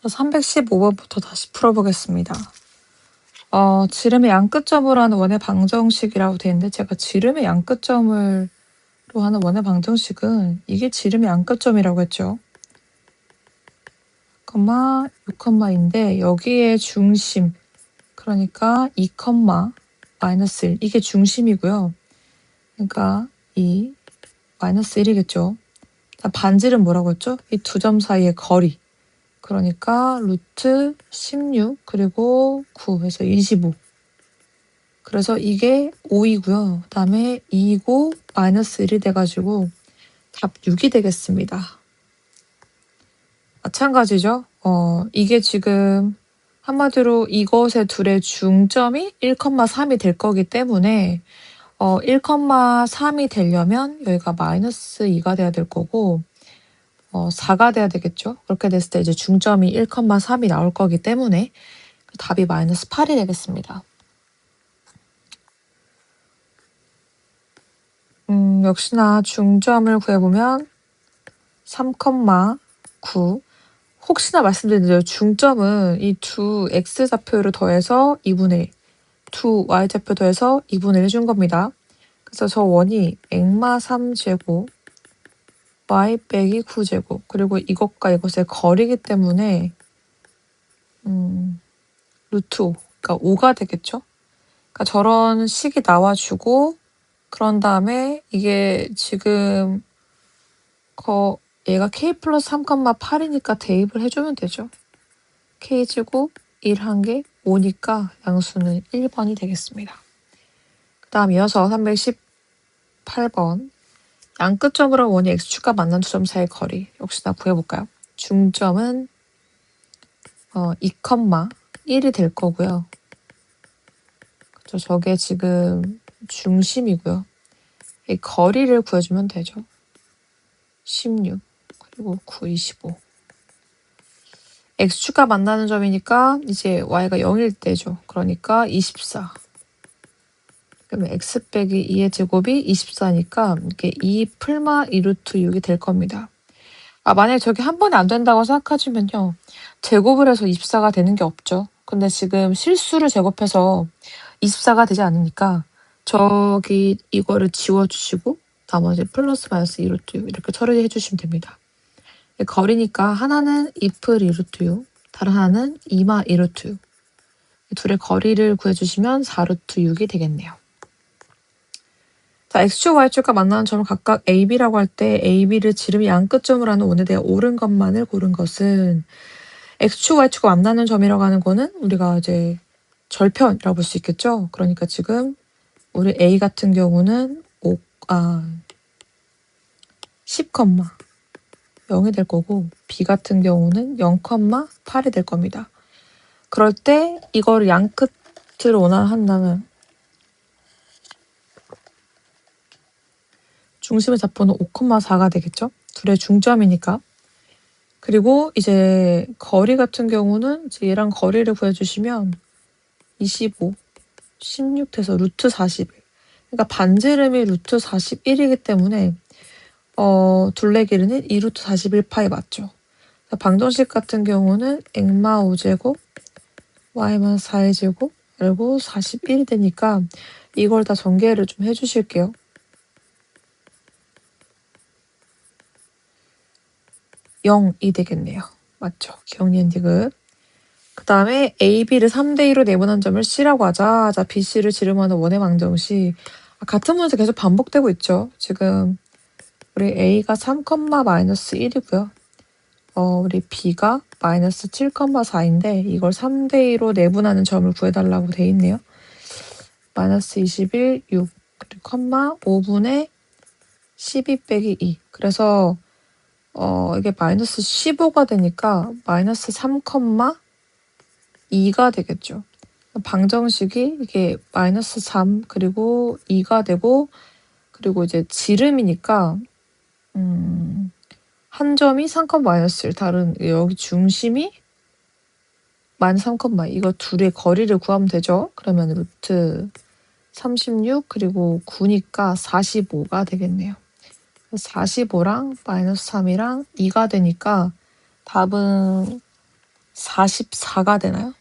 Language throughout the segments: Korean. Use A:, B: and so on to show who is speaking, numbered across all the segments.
A: 315번부터 다시 풀어보겠습니다. 지름의 양끝점으로 하는 원의 방정식이라고 되어 있는데 제가 지름의 양끝점으로 하는 원의 방정식은 이게 지름의 양끝점이라고 했죠. 6,인데 여기에 중심, 그러니까 2, 마이너스 1, 이게 중심이고요. 그러니까 이 마이너스 1이겠죠. 반지름 뭐라고 했죠? 이 두 점 사이의 거리. 그러니까 루트 16 그리고 9 해서 25. 그래서 이게 5이고요. 그 다음에 2고 마이너스 1이 돼가지고 답 6이 되겠습니다. 마찬가지죠. 이게 지금 한마디로 이것의 둘의 중점이 1,3이 될 거기 때문에 1,3이 되려면 여기가 마이너스 2가 돼야 될 거고 4가 돼야 되겠죠. 그렇게 됐을 때 이제 중점이 1,3이 나올 거기 때문에 답이 마이너스 8이 되겠습니다. 역시나 중점을 구해보면 3,9. 혹시나 말씀드린 대로 중점은 이 두 x좌표를 더해서 2분의 1, 두 y좌표 더해서 2분의 1 해준 겁니다. 그래서 저 원이 액마 3제곱, y 빼기 9제곱, 그리고 이것과 이것의 거리이기 때문에 루트 5, 그러니까 5가 되겠죠. 그러니까 저런 식이 나와주고 그런 다음에 이게 지금 얘가 k 플러스 3,8이니까 대입을 해주면 되죠. k제곱 1 한 개 5니까 양수는 1번이 되겠습니다. 그 다음 이어서 318번 양끝점으로 원이 x축과 만난 두 점 사이의 거리 역시나 구해볼까요? 중점은 2,1이 될 거고요. 그렇죠? 저게 지금 중심이고요. 이 거리를 구해주면 되죠. 16 그리고 9, 25. x축과 만나는 점이니까 이제 y가 0일 때죠. 그러니까 24. 그러면 x 빼기 2의 제곱이 24니까 이렇게 2 풀마 2루트 6이 될 겁니다. 만약에 저게 한 번에 안 된다고 생각하시면요. 제곱을 해서 24가 되는 게 없죠. 근데 지금 실수를 제곱해서 24가 되지 않으니까 저기 이거를 지워주시고 나머지 플러스 마이너스 2루트 6 이렇게 처리해 주시면 됩니다. 거리니까 하나는 2풀 2루트 6, 다른 하나는 2마 2루트 6. 둘의 거리를 구해주시면 4루트 6이 되겠네요. 자, x축, y축과 만나는 점을 각각 a, b라고 할 때 a, b를 지름이 양끝점으로 하는 원에 대해 옳은 것만을 고른 것은 x축, y축과 만나는 점이라고 하는 거는 우리가 이제 절편이라고 볼 수 있겠죠. 그러니까 지금 우리 a 같은 경우는 10, 0이 될 거고 b 같은 경우는 0,8이 될 겁니다. 그럴 때 이거를 양끝을 원한다면 중심의 좌표는 5,4가 되겠죠. 둘의 중점이니까. 그리고 이제 거리 같은 경우는 이제 얘랑 거리를 구해주시면 25, 16 돼서 루트 41. 그러니까 반지름이 루트 41이기 때문에 둘레 길이는 2루트 41파이 맞죠. 방정식 같은 경우는 액마 5제곱, y만 4의 제곱, 그리고 41이 되니까 이걸 다 전개를 좀 해주실게요. 0이 되겠네요. 맞죠? 기억니은 디귿. 그 다음에 A, B를 3대2로 내분한 점을 C라고 하자. 자, B, C를 지름하는 원의 방정식. 같은 문제 계속 반복되고 있죠. 지금 우리 A가 3,-1이고요. 우리 B가 마이너스 7,4인데 이걸 3대2로 내분하는 점을 구해달라고 돼 있네요. 마이너스 21, 6, 그리고 컴마 5분의 12 빼기 2. 그래서 이게 마이너스 15가 되니까 마이너스 3,2가 되겠죠. 방정식이 이게 마이너스 3 그리고 2가 되고 그리고 이제 지름이니까 한 점이 3,-1 다른 여기 중심이 마이너스 3,2 이거 둘의 거리를 구하면 되죠. 그러면 루트 36 그리고 9니까 45가 되겠네요. 45랑 마이너스 3이랑 2가 되니까 답은 44가 되나요?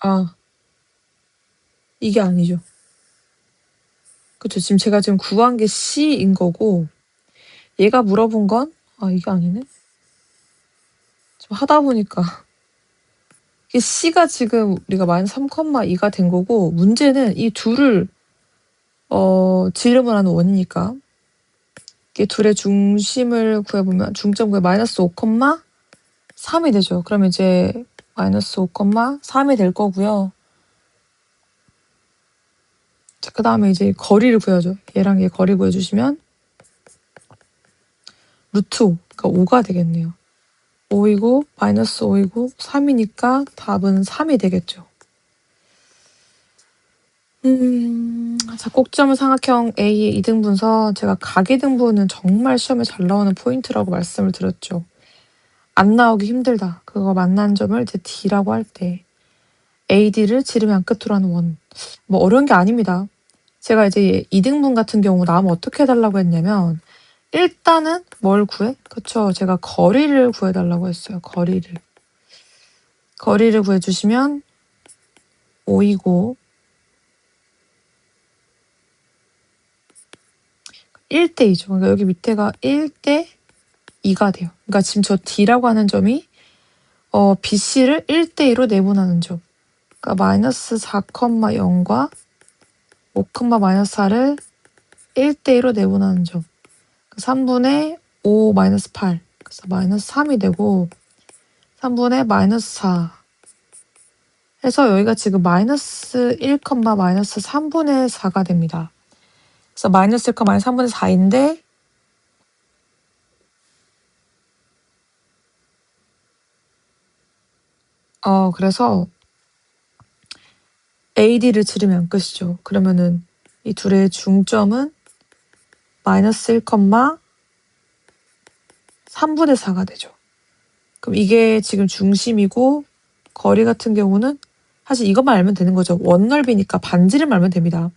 A: 아, 이게 아니죠. 그쵸. 제가 지금 구한 게 C인 거고, 얘가 물어본 건, 이게 아니네? 좀 하다 보니까. 이게 C가 지금 우리가 마이너스 3,2가 된 거고, 문제는 이 둘을, 지름을 하는 원이니까. 이게 둘의 중심을 구해보면, 중점 구해 마이너스 5,3이 되죠. 그러면 이제 마이너스 5,3이 될 거고요. 자, 그 다음에 이제 거리를 구해야죠. 얘랑 얘 거리 구해주시면, 루트 5, 그러니까 5가 되겠네요. 5이고 마이너스 5이고 3이니까 답은 3이 되겠죠. 자, 꼭지점을 삼각형 A의 이등분서, 제가 각이등분은 정말 시험에 잘 나오는 포인트라고 말씀을 드렸죠. 안 나오기 힘들다. 그거 만난 점을 이제 D라고 할 때 AD를 지름의 끝으로 하는 원. 뭐 어려운 게 아닙니다. 제가 이제 이등분 같은 경우 나오면 어떻게 해달라고 했냐면, 일단은 뭘 구해? 그쵸. 제가 거리를 구해달라고 했어요. 거리를 구해주시면 5이고 1대2죠. 그러니까 여기 밑에가 1대2가 돼요. 그러니까 지금 저 D라고 하는 점이 BC를 1대2로 내분하는 점. 그러니까 마이너스 4,0과 5, 마이너스 4를 1대2로 내분하는 점. 3분의 5 마이너스 8. 그래서 마이너스 3이 되고 3분의 마이너스 4. 해서 여기가 지금 마이너스 1, 마이너스 3분의 4가 됩니다. 그래서 마이너스 1, 마이너스 3분의 4인데 그래서 AD를 지르면 끝이죠. 그러면은 이 둘의 중점은 마이너스 1, 3분의 4가 되죠. 그럼 이게 지금 중심이고 거리 같은 경우는 사실 이것만 알면 되는 거죠. 원넓이니까 반지름 알면 됩니다.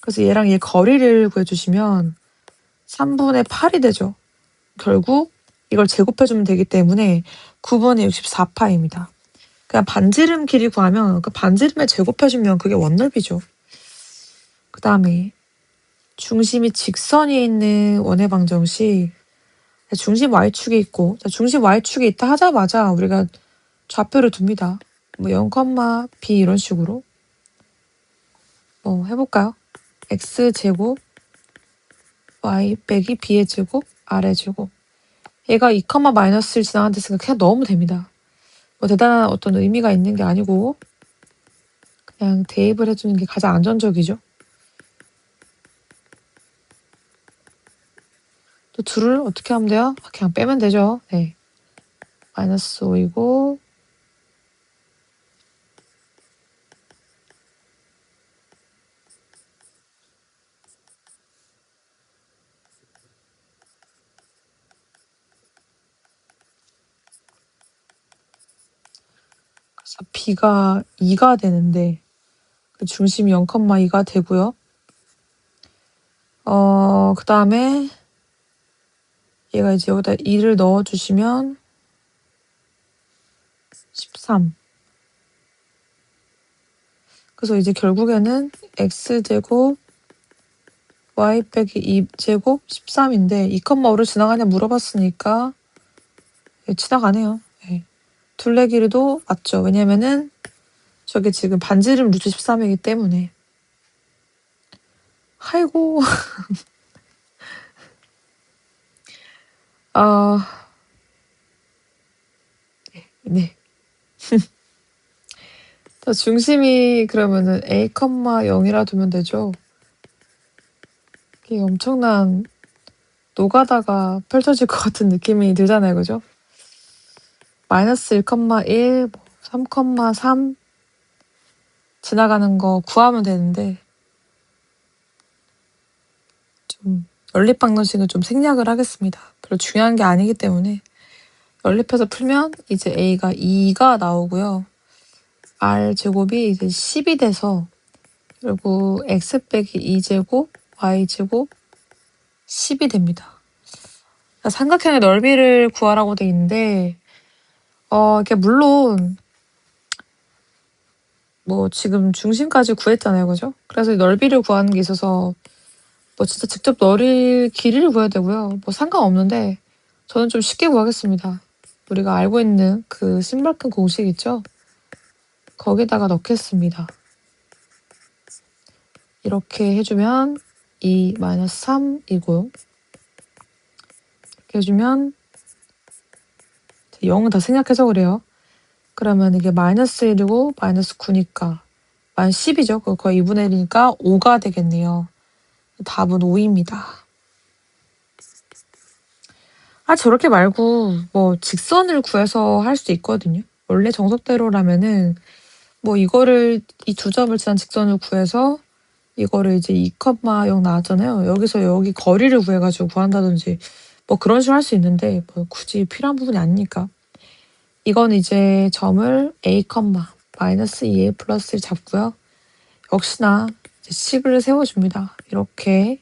A: 그래서 얘랑 얘 거리를 구해주시면 3분의 8이 되죠. 결국 이걸 제곱해주면 되기 때문에 9분의 64파입니다. 그냥 반지름 길이 구하면 그 반지름에 제곱해주면 그게 원넓이죠. 그 다음에 중심이 직선이 있는 원의 방정식, 중심 Y축이 있고, 중심 Y축이 있다 하자마자 우리가 좌표를 둡니다. 뭐 0, B 이런 식으로 해볼까요? X제곱 Y 빼기 B의 제곱 R의 제곱. 얘가 2, 마이너스를 지나간다 생각 그냥 넣으면 됩니다. 뭐 대단한 어떤 의미가 있는 게 아니고 그냥 대입을 해주는 게 가장 안전적이죠. 또 둘을 어떻게 하면 돼요? 그냥 빼면 되죠. 네. 마이너스 5이고 그래서 B가 2가 되는데 그 중심이 0,2가 되고요. 그 다음에 얘가 이제 여기다 2를 넣어주시면 13. 그래서 이제 결국에는 X제곱 Y 빼기 2제곱 13인데 2,5를 지나가냐 물어봤으니까 지나가네요. 네. 둘레길이도 맞죠. 왜냐면은 저게 지금 반지름 루트 13이기 때문에. 아이고. 네. 중심이 그러면은 A, 0이라 두면 되죠. 이게 엄청난 노가다가 펼쳐질 것 같은 느낌이 들잖아요. 그죠? 마이너스 1,1, 3,3 지나가는 거 구하면 되는데 좀 연립방정식은 좀 생략을 하겠습니다. 별로 중요한 게 아니기 때문에. 연립해서 풀면 이제 a가 2가 나오고요. r제곱이 이제 10이 돼서 그리고 x 빼기 2제곱 y제곱 10이 됩니다. 삼각형의 넓이를 구하라고 돼 있는데 이게 물론 뭐 지금 중심까지 구했잖아요, 그죠? 그래서 넓이를 구하는 게 있어서 뭐 진짜 직접 넓이 길이를 구해야 되고요. 뭐 상관없는데 저는 좀 쉽게 구하겠습니다. 우리가 알고 있는 그 심볼큰 공식 있죠? 거기다가 넣겠습니다. 이렇게 해주면 2 마이너스 3이고요. 이렇게 해주면 0은 다 생략해서 그래요. 그러면 이게 마이너스 1이고 마이너스 9니까 마이너스 10이죠. 그거 거의 2분의 1이니까 5가 되겠네요. 답은 5입니다. 저렇게 말고 뭐 직선을 구해서 할 수 있거든요. 원래 정석대로라면은 뭐 이거를 이 두 점을 지난 직선을 구해서 이거를 이제 2,0 나왔잖아요. 여기서 여기 거리를 구해가지고 구한다든지 뭐 그런 식으로 할 수 있는데 뭐 굳이 필요한 부분이 아니니까. 이건 이제 점을 a, 마이너스 2a 플러스를 잡고요. 역시나 이제 식을 세워줍니다. 이렇게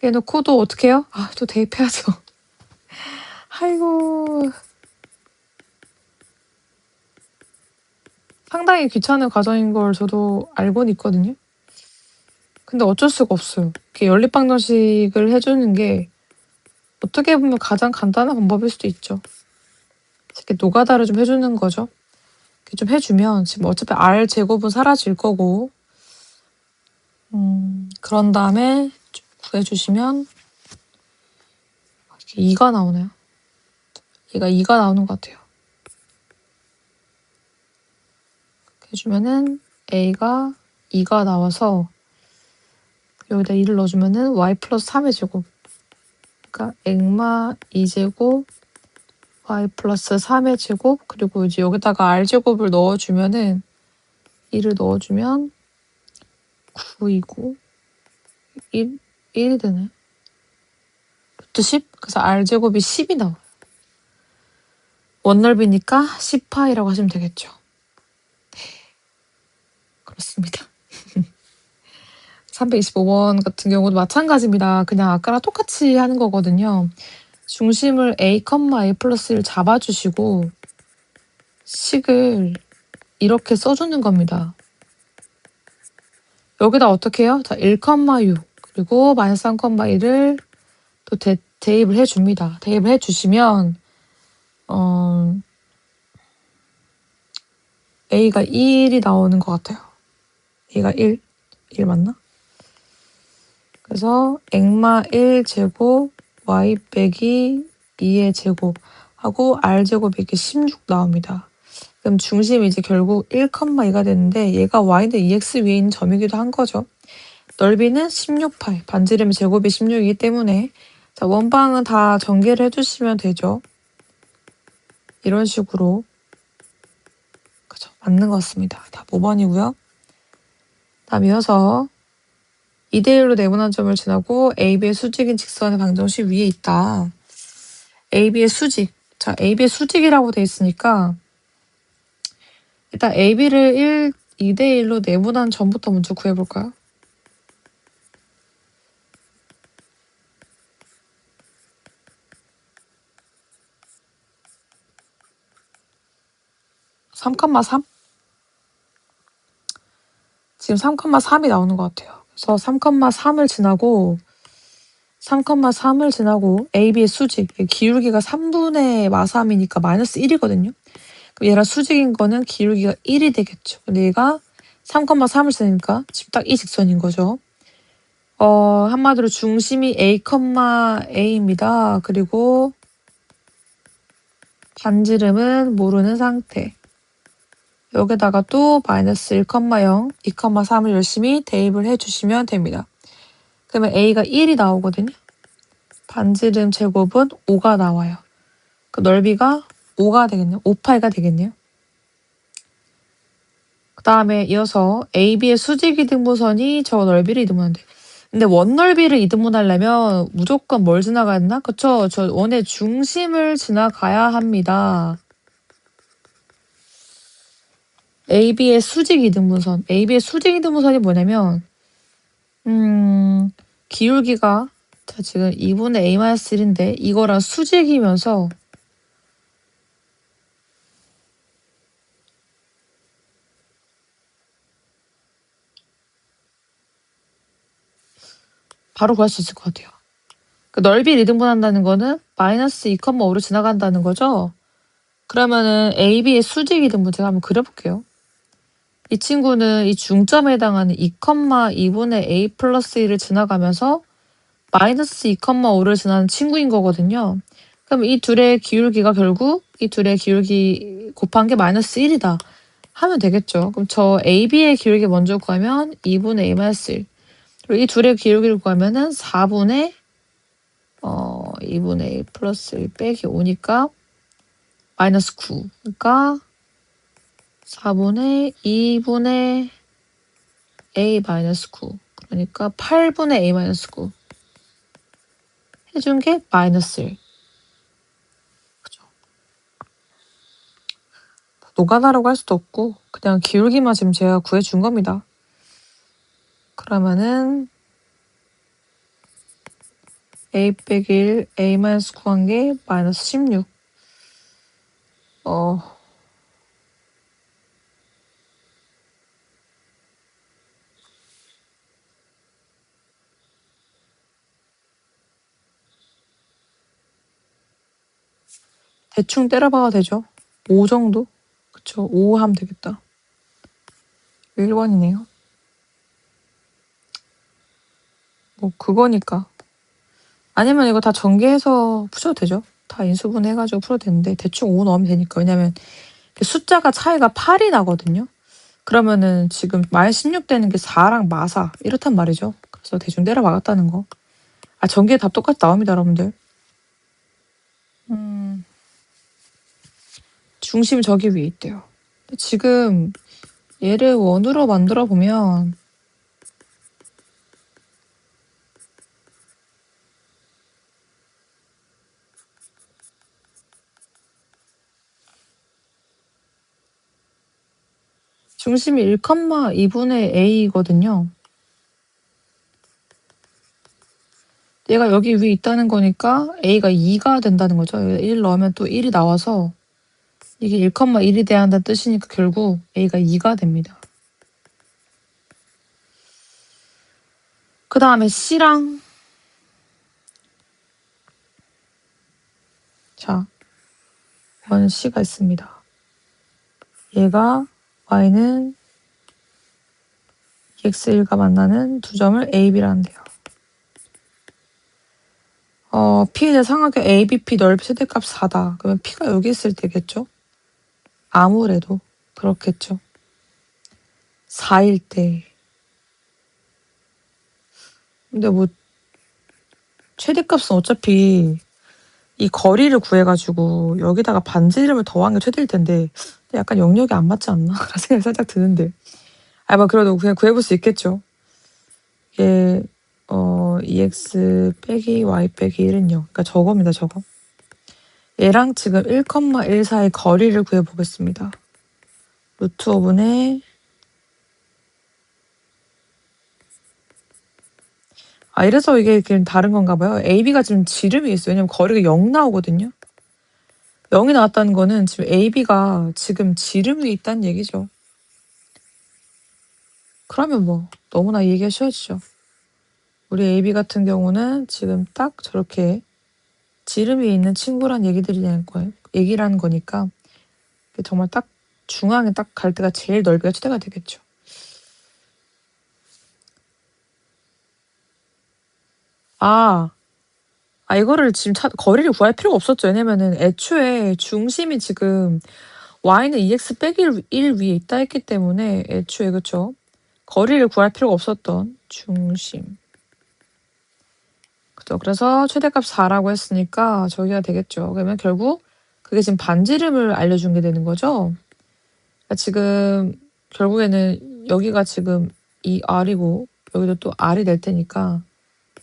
A: 해놓고 또 어떻게 해요? 또 대입해야죠. 아이고. 상당히 귀찮은 과정인 걸 저도 알고는 있거든요. 근데 어쩔 수가 없어요. 이렇게 연립방정식을 해주는 게 어떻게 보면 가장 간단한 방법일 수도 있죠. 이렇게 노가다를 좀 해주는 거죠. 이렇게 좀 해주면 지금 어차피 r제곱은 사라질 거고 그런 다음에 좀 구해주시면 이렇게 2가 나오네요. 얘가 2가 나오는 것 같아요. 이렇게 해주면은 a가 2가 나와서 여기다 2를 넣어주면은 y 플러스 3의 제곱. 그러니까 액마 2제곱 y 플러스 3의 제곱 그리고 이제 여기다가 r제곱을 넣어주면은 2를 넣어주면 9이고 1이 되네. 루트 10? 그래서 r제곱이 10이 나와요. 원넓이니까 10파이라고 하시면 되겠죠. 네. 그렇습니다. 325번 같은 경우도 마찬가지입니다. 그냥 아까랑 똑같이 하는 거거든요. 중심을 a, a 플러스 1 잡아주시고 식을 이렇게 써주는 겁니다. 여기다 어떻게 해요? 자, 1,6 그리고 마이너스 3,1을 또 대입을 해줍니다. 대입을 해주시면 a가 1이 나오는 것 같아요. a가 1 맞나? 그래서 액마 1제곱 y 빼기 2의 제곱하고 r제곱이 이렇게 16 나옵니다. 그럼 중심이 이제 결국 1,2가 되는데 얘가 y는 2x 위에 있는 점이기도 한 거죠. 넓이는 16파이, 반지름 제곱이 16이기 때문에 자, 원방은 다 전개를 해주시면 되죠. 이런 식으로 그죠? 맞는 것 같습니다. 답 5번이고요. 다음 이어서 2대1로 네모난 점을 지나고 AB의 수직인 직선의 방정식 위에 있다. AB의 수직. 자, AB의 수직이라고 돼 있으니까 일단 AB를 2대1로 네모난 점부터 먼저 구해볼까요? (3,3) 지금 3,3이 나오는 것 같아요. 그래서 3,3을 지나고 AB의 수직, 기울기가 3분의 마3이니까 마이너스 1이거든요. 그럼 얘랑 수직인 거는 기울기가 1이 되겠죠. 근데 얘가 3,3을 지니까 지금 딱 이 직선인 거죠. 한마디로 중심이 A, A입니다. 그리고 반지름은 모르는 상태. 여기다가 또 마이너스 1,0, 2,3을 열심히 대입을 해주시면 됩니다. 그러면 A가 1이 나오거든요. 반지름 제곱은 5가 나와요. 그 넓이가 5가 되겠네요. 5파이가 되겠네요. 그 다음에 이어서 AB의 수직 이등분선이 저 넓이를 이등분하는데, 근데 원 넓이를 이등분하려면 무조건 뭘 지나가야 되나? 그쵸? 저 원의 중심을 지나가야 합니다. AB의 수직 이등분선. AB의 수직 이등분선이 뭐냐면, 기울기가, 자, 지금 2분의 A-1인데, 이거랑 수직이면서, 바로 구할 수 있을 것 같아요. 그 넓이를 이등분한다는 거는 마이너스 2,5로 지나간다는 거죠? 그러면은 AB의 수직 이등분 제가 한번 그려볼게요. 이 친구는 이 중점에 해당하는 2,2분의 A 플러스 1을 지나가면서 마이너스 2,5를 지나는 친구인 거거든요. 그럼 이 둘의 기울기가 결국 이 둘의 기울기 곱한 게 마이너스 1이다 하면 되겠죠. 그럼 저 AB의 기울기 먼저 구하면 2분의 A 마이너스 1. 그리고 이 둘의 기울기를 구하면은 4분의 2분의 A 플러스 1 빼기 5니까 마이너스 9. 그러니까 4분의 2분의 A 마이너스 9. 그러니까 8분의 A 마이너스 9. 해준 게 마이너스 1. 그죠? 노가다라고 할 수도 없고 그냥 기울기만 지금 제가 구해준 겁니다. 그러면은 A 빼기 1, A 마이너스 9한 게 마이너스 16. 대충 때려봐도 되죠. 5 정도? 그쵸. 5 하면 되겠다. 1번이네요. 뭐 그거니까. 아니면 이거 다 전개해서 푸셔도 되죠. 다 인수분 해가지고 풀어도 되는데 대충 5 넣으면 되니까. 왜냐면 숫자가 차이가 8이 나거든요. 그러면은 지금 마이너스 16 되는 게 4랑 마사 이렇단 말이죠. 그래서 대충 때려 박았다는 거. 전개 답 똑같이 나옵니다, 여러분들. 중심 저기 위에 있대요. 지금 얘를 원으로 만들어 보면 중심이 1,2분의 A거든요. 얘가 여기 위에 있다는 거니까 A가 2가 된다는 거죠. 1 넣으면 또 1이 나와서 이게 1,1이 돼야 한다는 뜻이니까 결국 A가 2가 됩니다. 그 다음에 C랑 자, 원 C가 있습니다. 얘가 Y는 EX1과 만나는 두 점을 A, B라는데요. P에 대해 상하게 A, B, P 넓이 최대값 4다. 그러면 P가 여기 있을 때겠죠? 아무래도 그렇겠죠. 4일 때. 근데 뭐 최대값은 어차피 이 거리를 구해가지고 여기다가 반지 이름을 더한 게 최대일 텐데 약간 영역이 안 맞지 않나? 라는 생각이 살짝 드는데. 뭐 그래도 그냥 구해볼 수 있겠죠. 이게 EX 빼기 Y 빼기 1은요. 그러니까 저겁니다, 저거. 얘랑 지금 1,1 사이 거리를 구해보겠습니다. 루트 5분의 이래서 이게 다른 건가 봐요. AB가 지금 지름이 있어요. 왜냐면 거리가 0 나오거든요. 0이 나왔다는 거는 지금 AB가 지금 지름 위에 있다는 얘기죠. 그러면 뭐 너무나 얘기가 쉬워지죠. 우리 AB 같은 경우는 지금 딱 저렇게 지름 위에 있는 친구란 얘기라는 거니까 정말 딱 중앙에 딱 갈 때가 제일 넓이가 최대가 되겠죠. 이거를 지금 거리를 구할 필요가 없었죠. 왜냐면은 애초에 중심이 지금 Y는 EX 빼기 1 위에 있다 했기 때문에 애초에 그쵸? 거리를 구할 필요가 없었던 중심. 그죠? 그래서 최대값 4라고 했으니까 저기가 되겠죠. 그러면 결국 그게 지금 반지름을 알려준 게 되는 거죠. 그러니까 지금 결국에는 여기가 지금 이 R이고 여기도 또 R이 될 테니까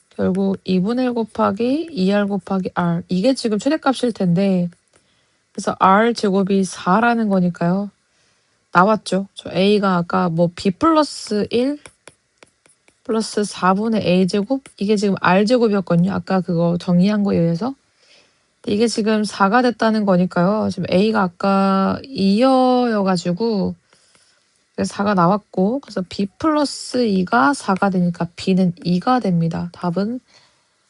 A: 결국 2분의 1 곱하기 2R 곱하기 R 이게 지금 최대값일 텐데 그래서 R 제곱이 4라는 거니까요. 나왔죠. 저 A가 아까 뭐 B 플러스 1 플러스 4분의 A 제곱 이게 지금 R 제곱이었거든요. 아까 그거 정의한 거에 의해서. 이게 지금 4가 됐다는 거니까요. 지금 A가 아까 2여가지고 4가 나왔고 그래서 B 플러스 2가 4가 되니까 B는 2가 됩니다. 답은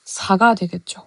A: 4가 되겠죠.